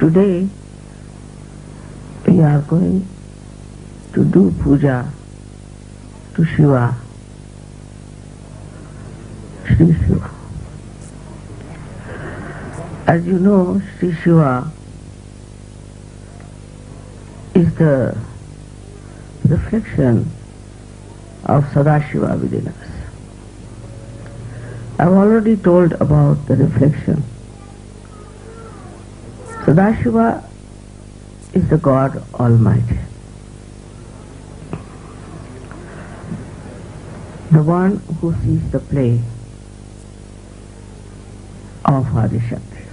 Today we are going to do puja to Shiva, Sri Shiva. As you know, Sri Shiva is the reflection of Sadashiva within us. I've already told about the reflection. Sadashiva is the God Almighty, the one who sees the play of Adishakti.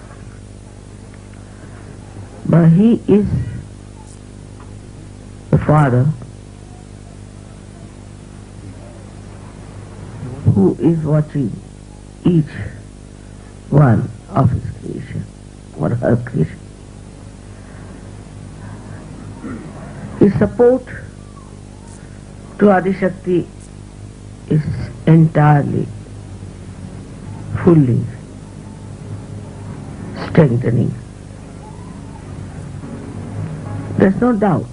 But he is the Father who is watching each one of his creation or her creation. His support to Adishakti is entirely, fully strengthening. There's no doubt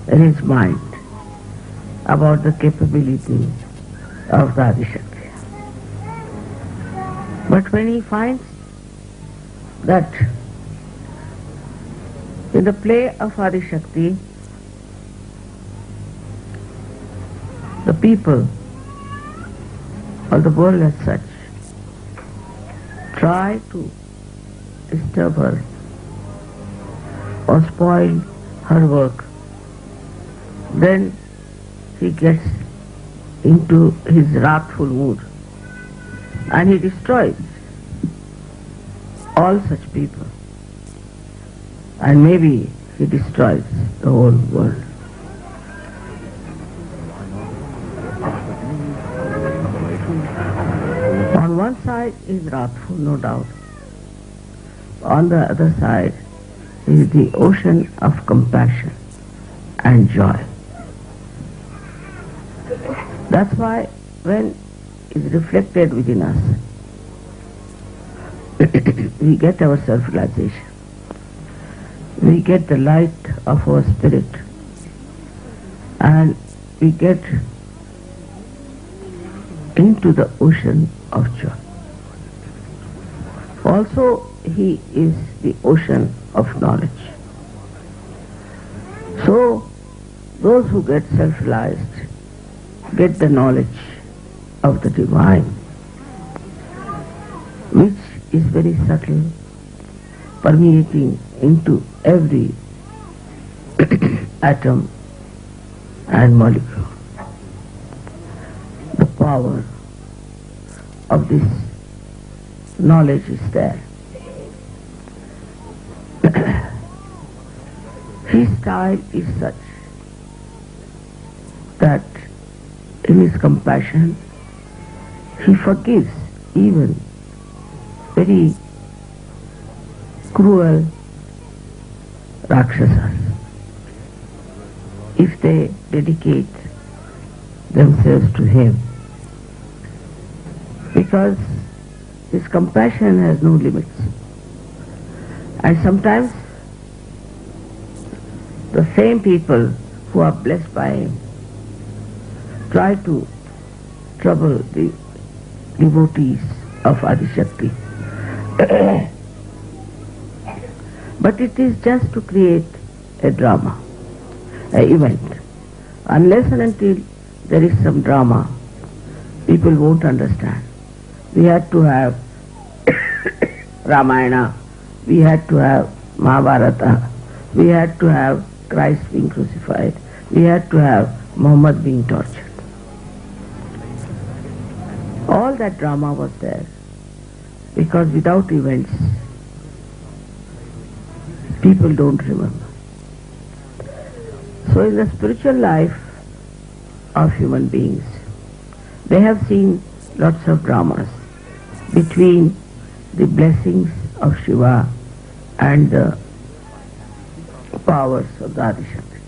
in his mind about the capability of the Adishakti. But when he finds that in the play of Adishakti, the people or the world as such try to disturb her or spoil her work, then he gets into his wrathful mood and he destroys all such people, and maybe he destroys the whole world. On one side he is wrathful, no doubt. On the other side is the ocean of compassion and joy. That's why when it is reflected within us, we get our self-realization. We get the light of our spirit, and we get into the ocean of joy. Also, he is the ocean of knowledge. So, those who get self-realized get the knowledge of the divine, which is very subtle, permeating into every atom and molecule. The power of this knowledge is there. His style is such that in his compassion he forgives even very cruel Rakshasas if they dedicate themselves to him, because his compassion has no limits. And sometimes the same people who are blessed by him try to trouble the devotees of Adishakti. But it is just to create a drama, an event. Unless and until there is some drama, people won't understand. We had to have Ramayana, we had to have Mahabharata, we had to have Christ being crucified, we had to have Muhammad being tortured. All that drama was there, because without events, people don't remember. So in the spiritual life of human beings, they have seen lots of dramas between the blessings of Shiva and the powers of the Adishakti.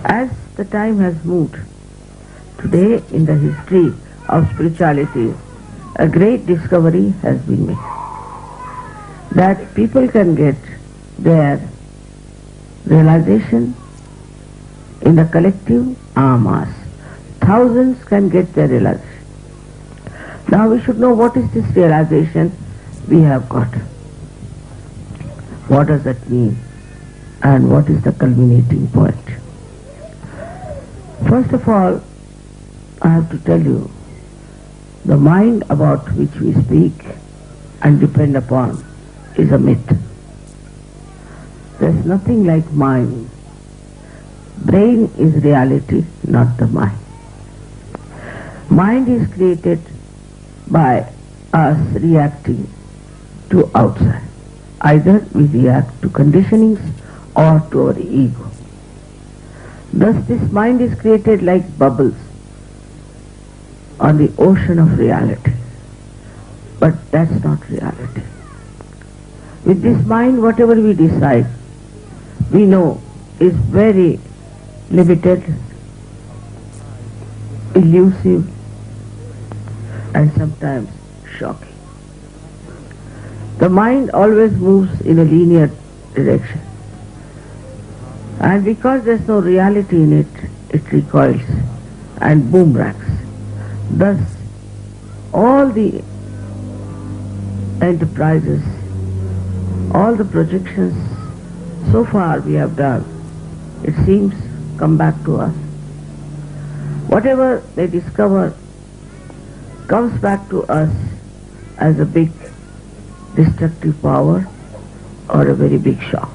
As the time has moved, today in the history of spirituality, a great discovery has been made, that people can get their realization in the collective mass. Thousands can get their realization. Now we should know what is this realization we have got. What does that mean? And what is the culminating point? First of all, I have to tell you, the mind about which we speak and depend upon is a myth. There is nothing like mind. Brain is reality, not the mind. Mind is created by us reacting to outside. Either we react to conditionings or to our ego. Thus this mind is created like bubbles on the ocean of reality. But that's not reality. With this mind, whatever we decide, we know is very limited, elusive, and sometimes shocking. The mind always moves in a linear direction. And because there's no reality in it, it recoils and boomerangs. Thus, all the enterprises, all the projections so far we have done, it seems, come back to us. Whatever they discover comes back to us as a big destructive power or a very big shock.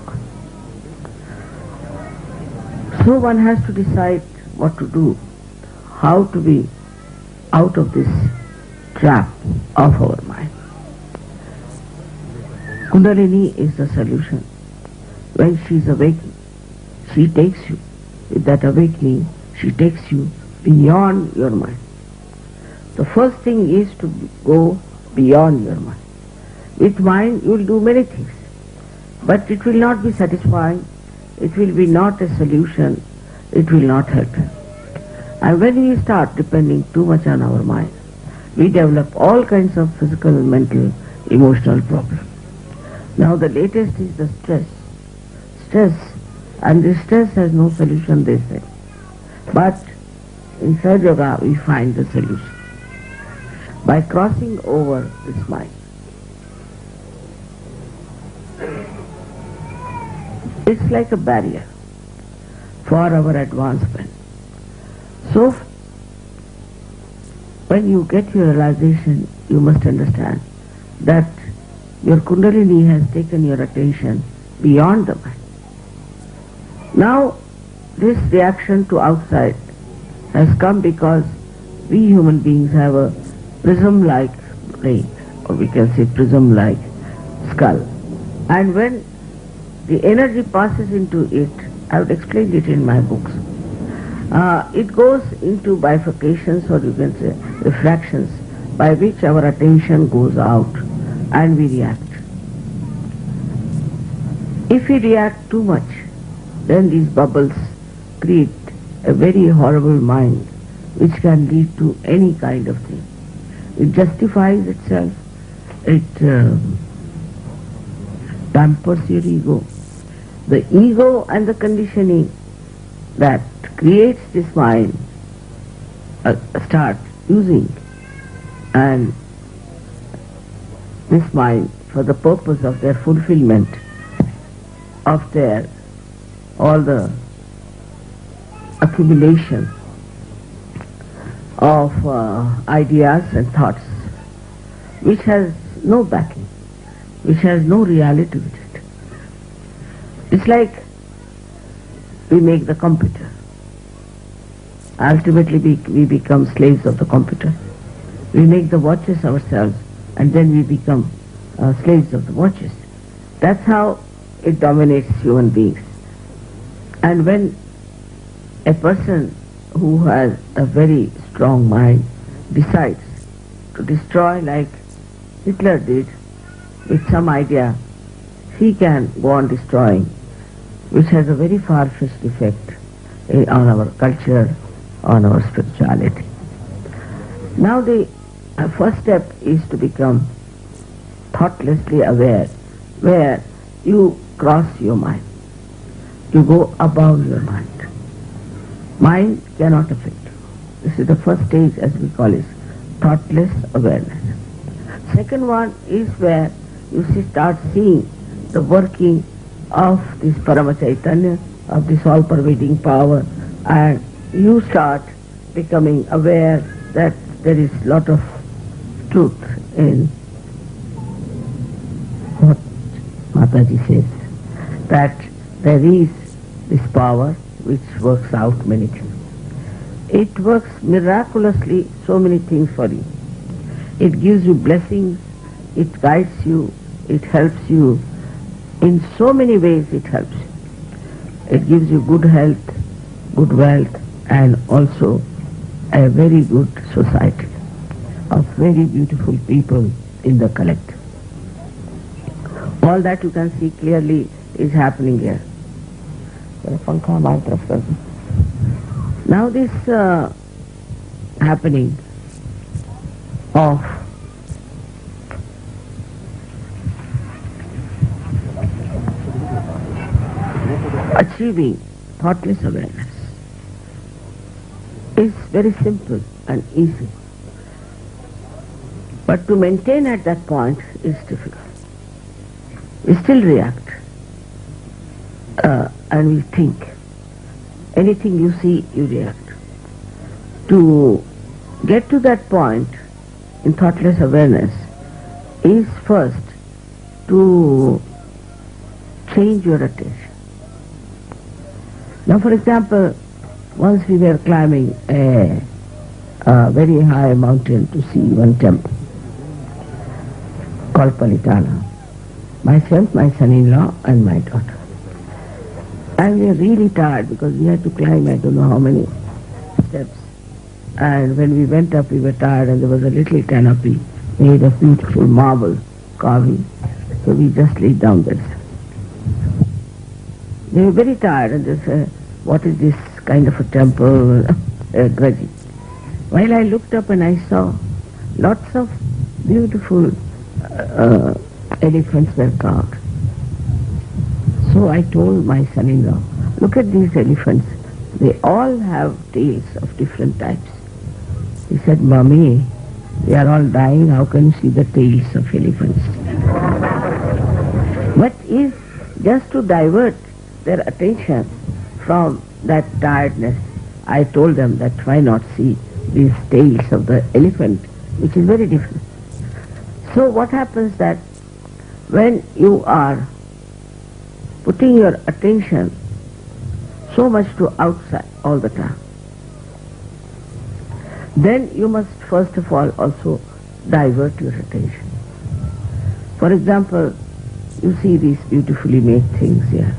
So one has to decide what to do, how to be out of this trap of our mind. Kundalini is the solution. When she is awakened, she takes you, with that awakening, she takes you beyond your mind. The first thing is to go beyond your mind. With mind you will do many things, but it will not be satisfying, it will be not a solution, it will not help. And when we start depending too much on our mind, we develop all kinds of physical, mental, emotional problems. Now the latest is the stress. And this stress has no solution, they say. But in Sahaja Yoga we find the solution by crossing over this mind. It's like a barrier for our advancement. So when you get your realization, you must understand that your Kundalini has taken your attention beyond the mind. Now this reaction to outside has come because we human beings have a prism-like brain, or we can say prism-like skull. And when the energy passes into it, I have explained it in my books, it goes into bifurcations, or you can say refractions, by which our attention goes out and we react. If we react too much, then these bubbles create a very horrible mind which can lead to any kind of thing. It justifies itself, it dampers your ego. The ego and the conditioning that creates this mind start using, and this mind, for the purpose of their fulfillment of their all the accumulation of ideas and thoughts, which has no backing, which has no reality with it. It's like we make the computer. Ultimately we become slaves of the computer. We make the watches ourselves, and then we become slaves of the watches. That's how it dominates human beings. And when a person who has a very strong mind decides to destroy, like Hitler did, with some idea, he can go on destroying, which has a very far-fetched effect on our culture, on our spirituality. Now the A first step is to become thoughtlessly aware, where you cross your mind. You go above your mind. Mind cannot affect you. This is the first stage, as we call it, thoughtless awareness. Second one is where you start seeing the working of this Parama Chaitanya, of this all-pervading power, and you start becoming aware that there is lot of truth in what Mataji says, that there is this power which works out many things. It works miraculously so many things for you. It gives you blessings, it guides you, it helps you. In so many ways it helps you. It gives you good health, good wealth, and also a very good society of very beautiful people in the collective. All that you can see clearly is happening here. Now this happening of achieving thoughtless awareness is very simple and easy. But to maintain at that point is difficult. We still react and we think. Anything you see, you react. To get to that point in thoughtless awareness is first to change your attention. Now, for example, once we were climbing a very high mountain to see one temple called Palitana. Myself, my son-in-law, and my daughter. And we were really tired because we had to climb I don't know how many steps. And when we went up, we were tired, and there was a little canopy made of beautiful marble carving. So we just laid down there. They were very tired, and they said, "What is this kind of a temple?" Grudging. While I looked up and I saw lots of beautiful elephants were carved. So I told my son-in-law, "Look at these elephants. They all have tails of different types." He said, "Mommy, they are all dying. How can you see the tails of elephants?" But is just to divert their attention from that tiredness, I told them that why not see these tails of the elephant, which is very different. So what happens that when you are putting your attention so much to outside all the time, then you must first of all also divert your attention. For example, you see these beautifully made things here.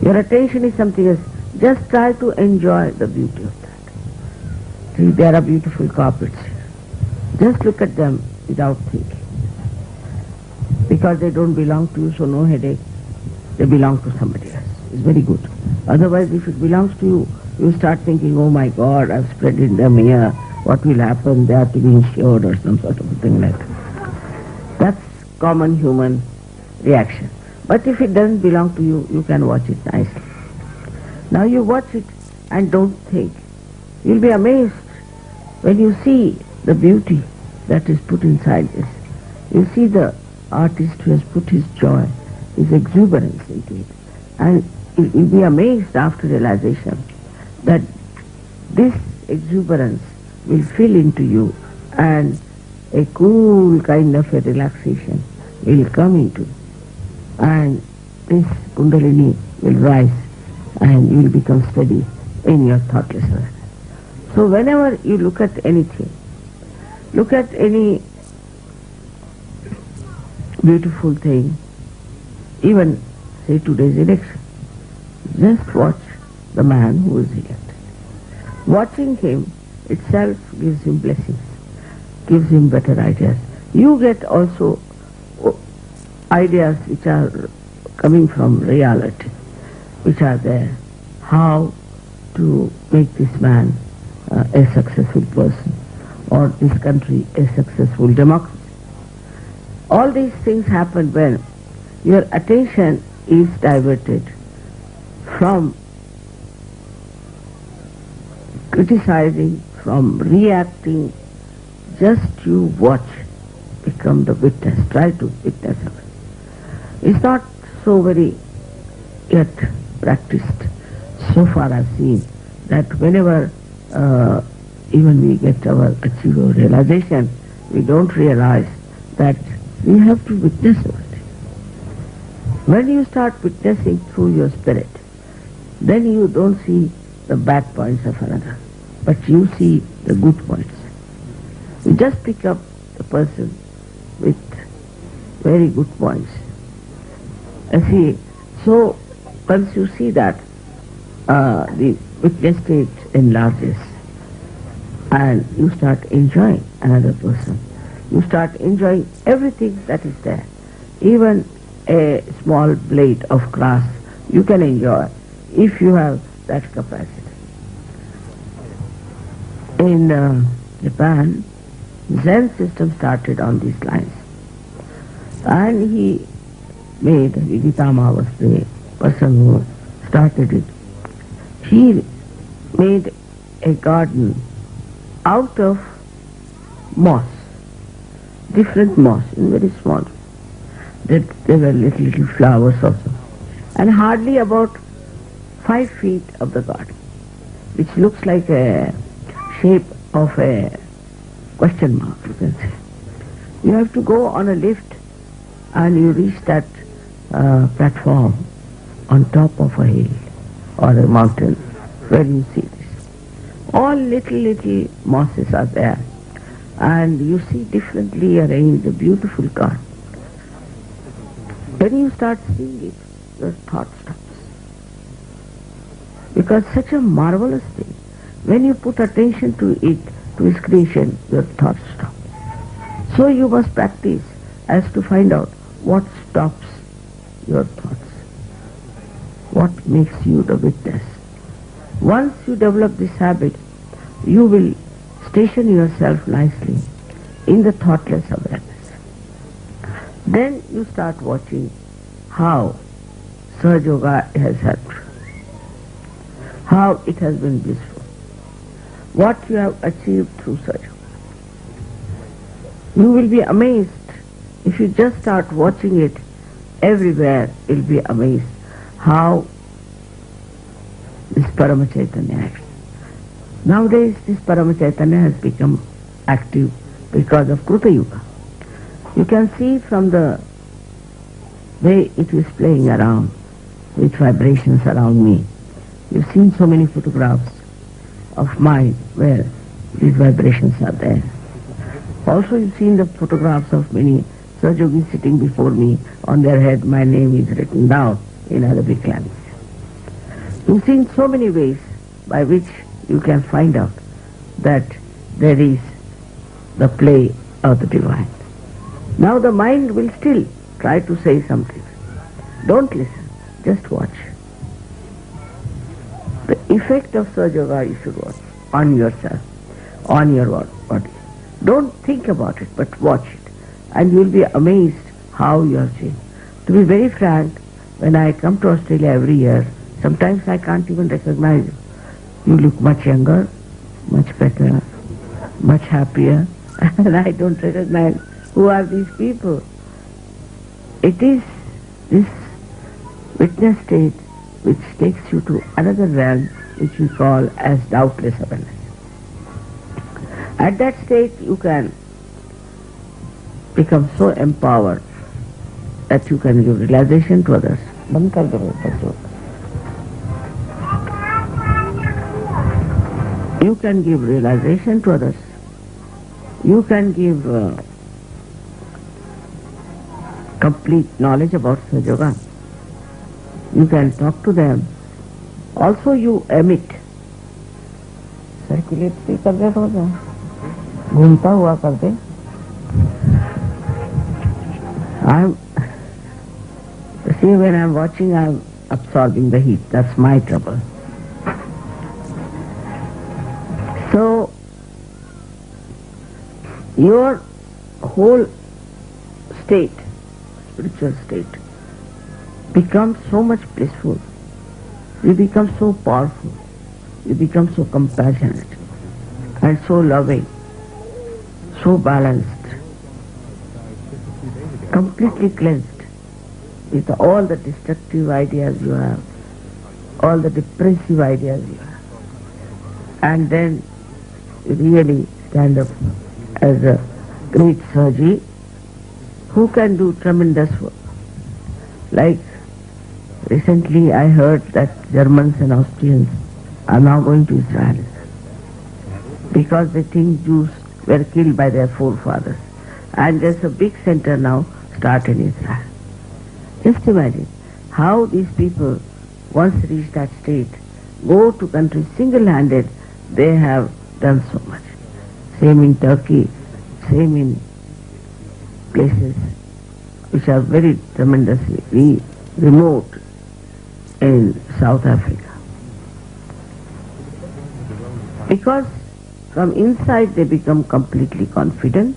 Your attention is something else. Just try to enjoy the beauty of that. See, there are beautiful carpets here. Just look at them without thinking. Because they don't belong to you, so no headache. They belong to somebody else. It's very good. Otherwise, if it belongs to you, you start thinking, "Oh my God, I've spread them here. What will happen? They have to be insured," or some sort of a thing like that. That's common human reaction. But if it doesn't belong to you, you can watch it nicely. Now you watch it and don't think. You'll be amazed when you see the beauty that is put inside this. You see the artist who has put his joy, his exuberance into it. And you'll be amazed after realization that this exuberance will fill into you and a cool kind of a relaxation will come into you. And this Kundalini will rise and you will become steady in your thoughtless awareness. So whenever you look at anything, look at any beautiful thing, even say today's election, just watch the man who is elected. Watching him itself gives him blessings, gives him better ideas. You get also ideas which are coming from reality, which are there. How to make this man a successful person, or this country a successful democracy. All these things happen when your attention is diverted from criticizing, from reacting. Just you watch, become the witness, try to witness of it. It's not so very yet practiced. So far I've seen that whenever even we get our achieve our realization, we don't realize that we have to witness it. When you start witnessing through your spirit, then you don't see the bad points of another, but you see the good points. You just pick up the person with very good points. And see, so once you see that, the witness state enlarges and you start enjoying another person. You start enjoying everything that is there. Even a small blade of grass you can enjoy if you have that capacity. In Japan, Zen system started on these lines. And he made, Viditama was the person who started it. He made a garden out of moss, different moss, in very small. There were little flowers also. And hardly about 5 feet of the garden, which looks like a shape of a question mark, you can say. You have to go on a lift and you reach that platform on top of a hill or a mountain where you see this. All little mosses are there and you see differently arranged a beautiful garden. When you start seeing it, your thought stops. Because such a marvelous thing, when you put attention to it, to its creation, your thoughts stop. So you must practice as to find out what stops your thoughts, what makes you the witness. Once you develop this habit, you will station yourself nicely in the thoughtless awareness. Then you start watching how Sahaja Yoga has helped, how it has been blissful, what you have achieved through Sahaja Yoga. You will be amazed if you just start watching it everywhere. You'll be amazed how this Parama Chaitanya acts. Nowadays this Parama Chaitanya has become active because of Kruta Yuga. You can see from the way it is playing around with vibrations around me. You've seen so many photographs of mine where these vibrations are there. Also you've seen the photographs of many Sahaja Yogis sitting before me. On their head my name is written down in Arabic language. You've seen so many ways by which you can find out that there is the play of the divine. Now the mind will still try to say something. Don't listen, just watch. The effect of Sahaja Yoga you should watch on yourself, on your body. Don't think about it, but watch it. And you will be amazed how you are changed. To be very frank, when I come to Australia every year, sometimes I can't even recognize you. You look much younger, much better, much happier, and I don't recognize who are these people. It is this witness state which takes you to another realm which we call as doubtless awareness. At that state you can become so empowered that you can give realization to others. बंद कर दो बच्चों. You can give realization to others. You can give complete knowledge about Sahaja Yoga. You can talk to them. Also you emit. Circulate भी कर दे थोड़ा सा. घूमता हुआ कर दे. See, when I'm watching, I'm absorbing the heat. That's my trouble. So, your whole state, spiritual state, becomes so much blissful. You become so powerful. You become so compassionate and so loving, so balanced, completely cleansed with all the destructive ideas you have, all the depressive ideas you have. And then you really stand up as a great surgeon who can do tremendous work. Like recently I heard that Germans and Austrians are now going to Israel because they think Jews were killed by their forefathers. And there's a big center now start in Israel. Just imagine how these people, once reach that state, go to countries single-handed, they have done so much. Same in Turkey, same in places which are very tremendously remote in South Africa. Because from inside they become completely confident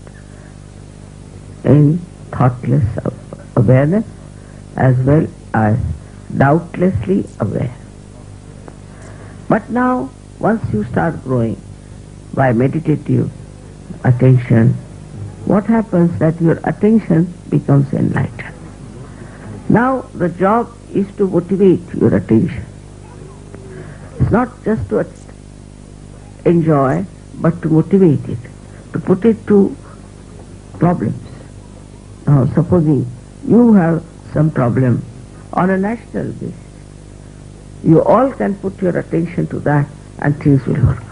in thoughtless awareness as well as doubtlessly aware. But now, once you start growing by meditative attention, what happens that your attention becomes enlightened. Now the job is to motivate your attention. It's not just to enjoy, but to motivate it, to put it to problems. Now supposing you have some problem on a national basis, you all can put your attention to that and things will work out.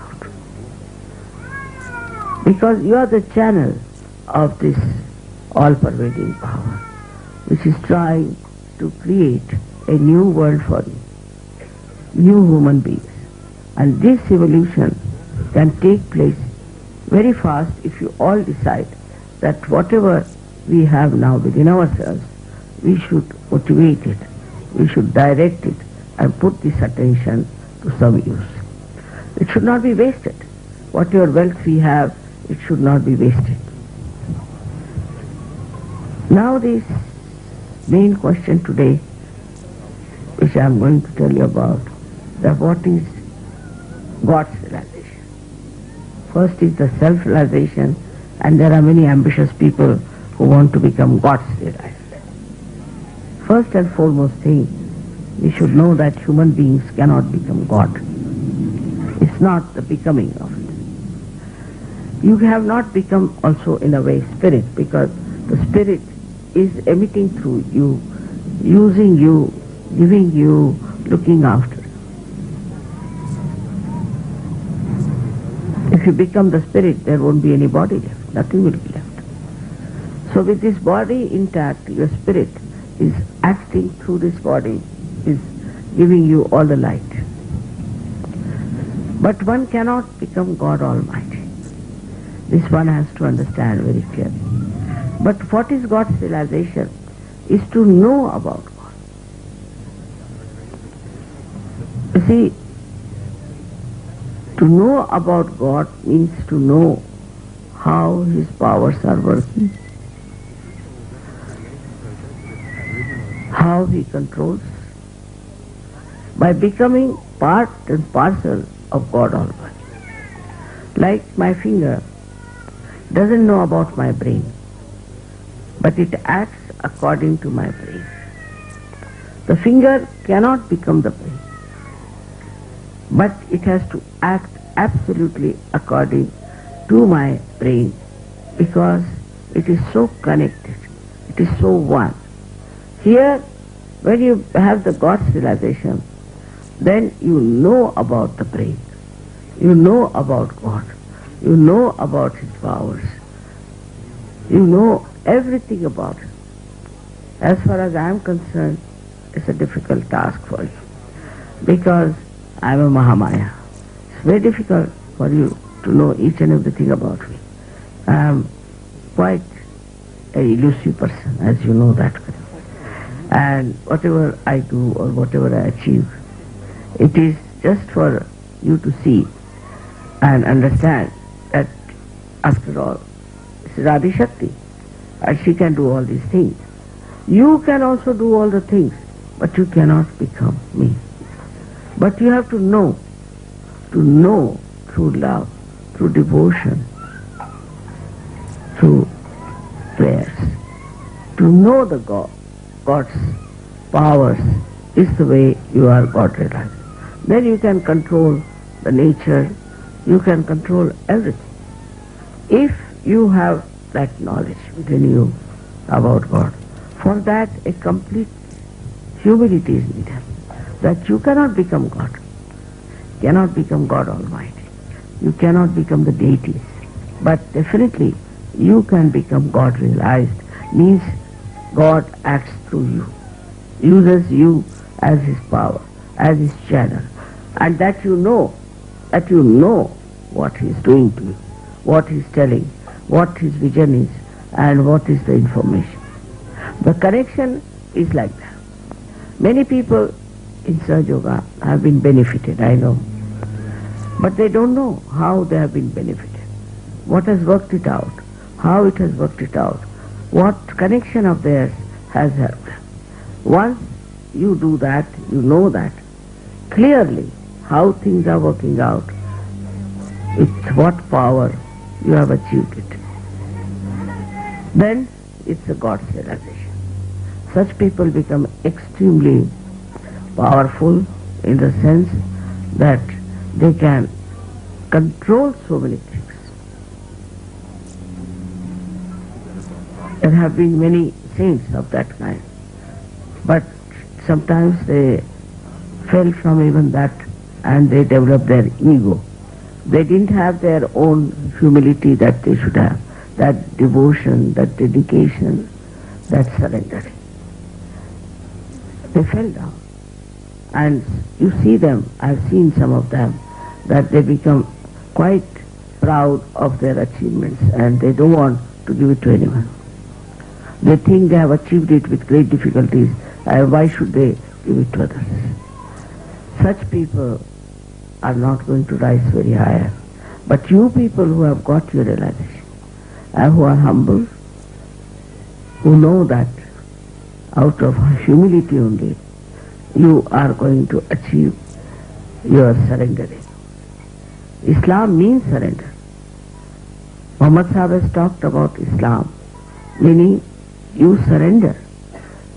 Because you are the channel of this all-pervading power, which is trying to create a new world for you, new human beings. And this evolution can take place very fast if you all decide that whatever we have now within ourselves, we should motivate it, we should direct it and put this attention to some use. It should not be wasted. Whatever wealth we have, it should not be wasted. Now this main question today, which I am going to tell you about, that what is God's realization. First is the self-realization, and there are many ambitious people who want to become God's realized. First and foremost thing, we should know that human beings cannot become God. It's not the becoming of it. You have not become also in a way spirit, because the spirit is emitting through you, using you, giving you, looking after. If you become the spirit, there won't be any body left. Nothing will be left. So with this body intact, your spirit is acting through this body, is giving you all the light. But one cannot become God Almighty. This one has to understand very clearly. But what is God's realization is to know about God. You see, to know about God means to know how His powers are working, how He controls, by becoming part and parcel of God Almighty. Like my finger doesn't know about my brain, but it acts according to my brain. The finger cannot become the brain, but it has to act absolutely according to my brain, because it is so connected, it is so one. Here, when you have the God's realization, then you know about the brain, you know about God, you know about His powers, you know everything about Him. As far as I am concerned, it's a difficult task for you, because I am a Mahamaya. It's very difficult for you to know each and everything about me. I am quite a elusive person, as you know that. And whatever I do or whatever I achieve, it is just for you to see and understand that after all, This is Adi Shakti, and she can do all these things. You can also do all the things, but you cannot become me. But you have to know through love, through devotion, through prayers. To know the God's powers is the way you are God realized. Then you can control the nature, you can control everything. If you have that knowledge within you about God, for that a complete humility is needed. That you cannot become God. Cannot become God Almighty. You cannot become the deities. But definitely you can become God realized. Means God acts through you. Uses you as His power, as His channel. And that you know what He is doing to you, what He is telling, what His vision is, and what is the information. The connection is like that. Many people in Sahaja Yoga have been benefited, I know. But they don't know how they have been benefited. What has worked it out? How it has worked it out? What connection of theirs has helped them? Once you do that, you know that clearly how things are working out, with what power you have achieved it. Then it's a God's realization. Such people become extremely powerful in the sense that they can control so many things. There have been many saints of that kind, but sometimes they fell from even that and they developed their ego. They didn't have their own humility that they should have, that devotion, that dedication, that surrendering. They fell down. And you see them, I've seen some of them, that they become quite proud of their achievements and they don't want to give it to anyone. They think they have achieved it with great difficulties, and why should they give it to others? Such people are not going to rise very high. But you people who have got your realization, and who are humble, who know that out of humility only, you are going to achieve your surrendering. Islam means surrender. Muhammad Sahib has talked about Islam, meaning you surrender.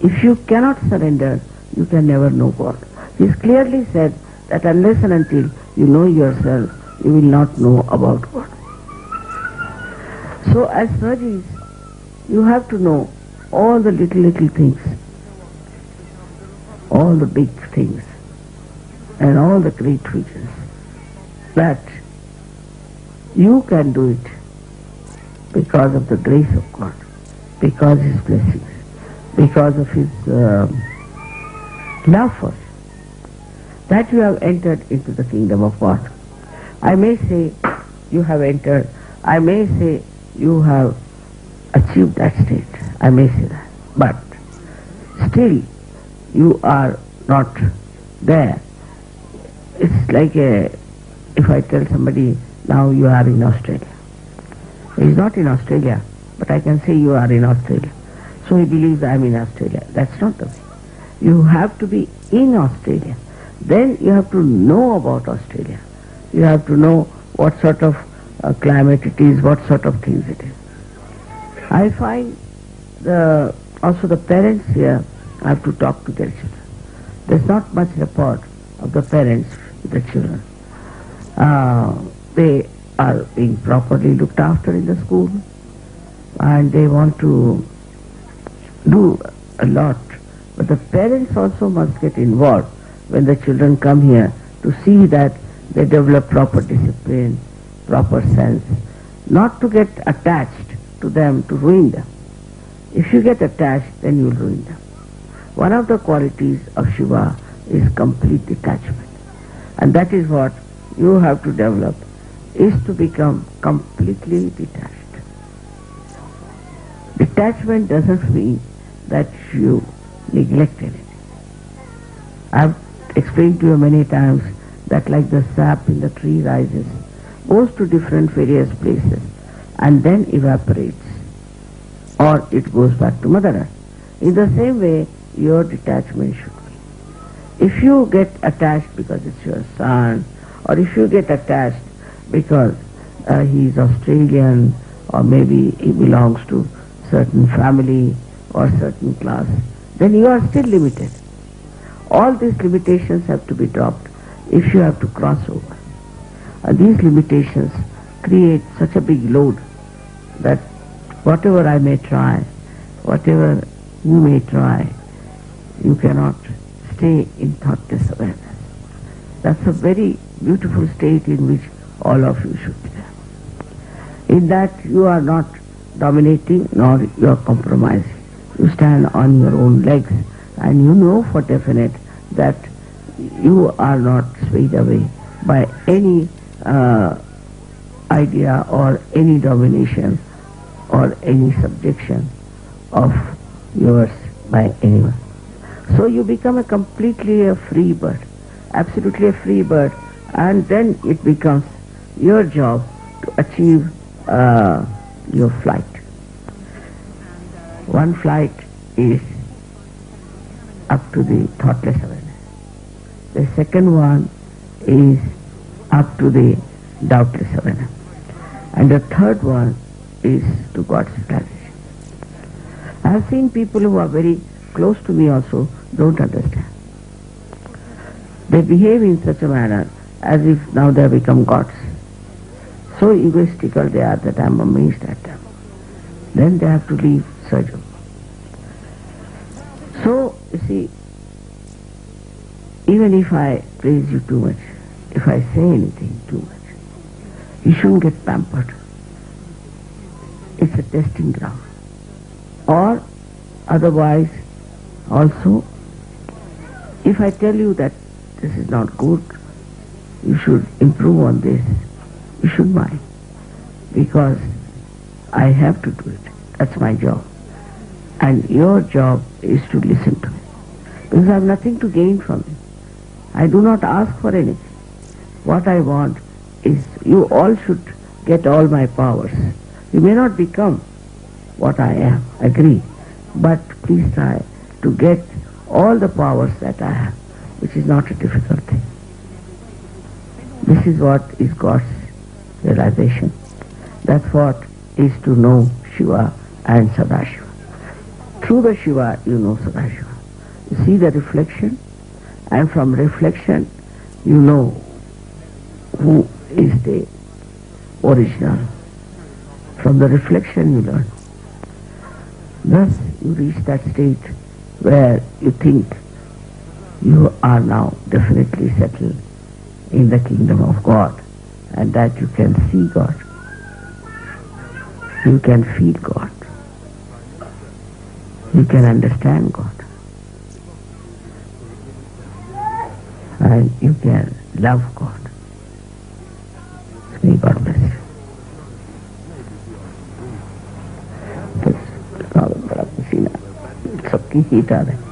If you cannot surrender, you can never know God. He has clearly said that unless and until you know yourself, you will not know about God. So as Sahajis, you have to know all the little things, all the big things, and all the great visions, that you can do it because of the grace of God, because of His blessings, because of His love for you, that you have entered into the kingdom of God. I may say you have entered, I may say you have achieved that state, I may say that, but still you are not there. It's like if I tell somebody, now you are in Australia. He's not in Australia, but I can say you are in Australia. So he believes I am in Australia. That's not the way. You have to be in Australia. Then you have to know about Australia. You have to know what sort of climate it is, what sort of things it is. I find also the parents here have to talk to their children. There's not much rapport of the parents with the children. They are being properly looked after in the school, and they want to do a lot. But the parents also must get involved when the children come here to see that they develop proper discipline, proper sense, not to get attached to them to ruin them. If you get attached, then you will ruin them. One of the qualities of Shiva is complete detachment. And that is what you have to develop, is to become completely detached. Detachment doesn't mean that you neglect anything. I've explained to you many times that like the sap in the tree rises, goes to different various places. and then evaporates, or it goes back to Mother Earth. In the same way, your detachment should be. If you get attached because it's your son, or if you get attached because he is Australian, or maybe he belongs to certain family or certain class, then you are still limited. All these limitations have to be dropped if you have to cross over. And these limitations create such a big load that whatever I may try, whatever you may try, you cannot stay in thoughtless awareness. That's a very beautiful state in which all of you should be there. In that you are not dominating nor you are compromising. You stand on your own legs and you know for definite that you are not swayed away by any idea or any domination or any subjection of yours by anyone. So you become a completely a free bird, absolutely a free bird, and then it becomes your job to achieve your flight. One flight is up to the thoughtless awareness. The second one is up to the doubtless awareness. And the third one is to God's realization. I have seen people who are very close to me also don't understand. They behave in such a manner as if now they have become gods. So egoistical they are that I am amazed at them. Then they have to leave Sajo. So, you see, even if I praise you too much, if I say anything too much, you shouldn't get pampered. It's a testing ground. Or otherwise, also, if I tell you that this is not good, you should improve on this, you should mind. Because I have to do it. That's my job. And your job is to listen to me. Because I have nothing to gain from it. I do not ask for anything. What I want is you all should get all my powers. You may not become what I am, agree, but please try to get all the powers that I have, which is not a difficult thing. This is what is God's realization. That's what is to know Shiva and Sadashiva. Through the Shiva you know Sadashiva. You see the reflection, and from reflection you know who is the original. From the reflection you learn. Thus you reach that state where you think you are now definitely settled in the kingdom of God, and that you can see God. You can feel God. You can understand God. And you can love God. May God bless you. बड़ा पसीना सबकी heat आ रहा है.